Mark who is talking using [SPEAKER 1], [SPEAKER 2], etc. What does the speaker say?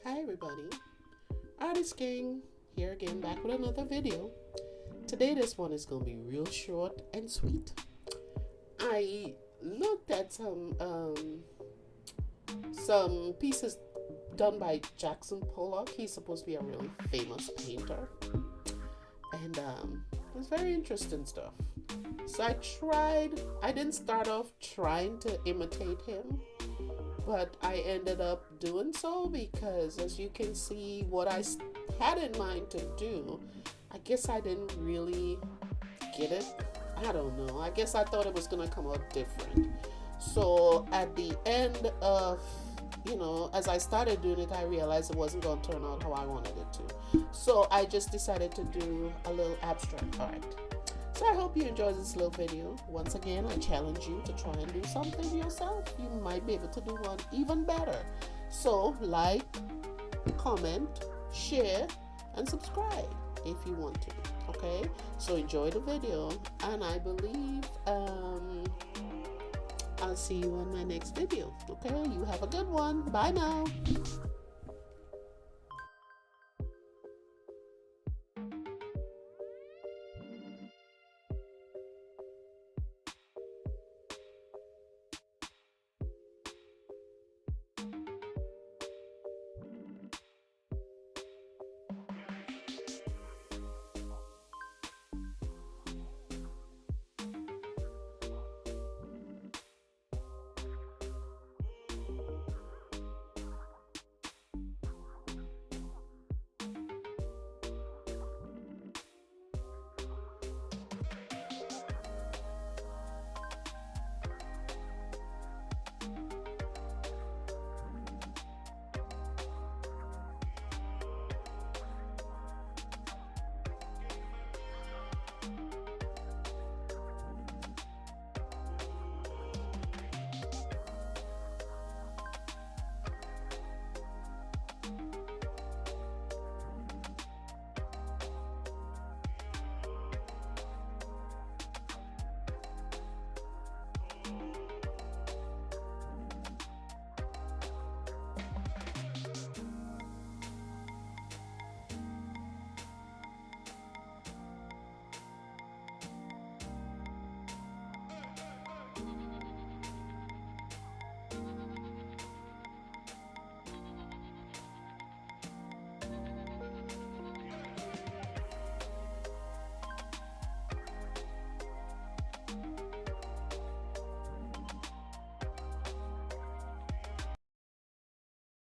[SPEAKER 1] Hi everybody, Artist King here again, back with another video. Today this one is going to be real short and sweet. I looked at some pieces done by Jackson Pollock. He's supposed to be a really famous painter, and it's very interesting stuff. So I didn't start off trying to imitate him, but I ended up doing so because, as you can see, what I had in mind to do, I guess I didn't really get it. I don't know. I guess I thought it was going to come out different. So at the end of, as I started doing it, I realized it wasn't going to turn out how I wanted it to. So I just decided to do a little abstract art. So I hope you enjoyed this little video. Once again, I challenge you to try and do something yourself. You might be able to do one even better. So like, comment, share, and subscribe if you want to. Okay? So enjoy the video, and I believe I'll see you on my next video. Okay? You have a good one. Bye now.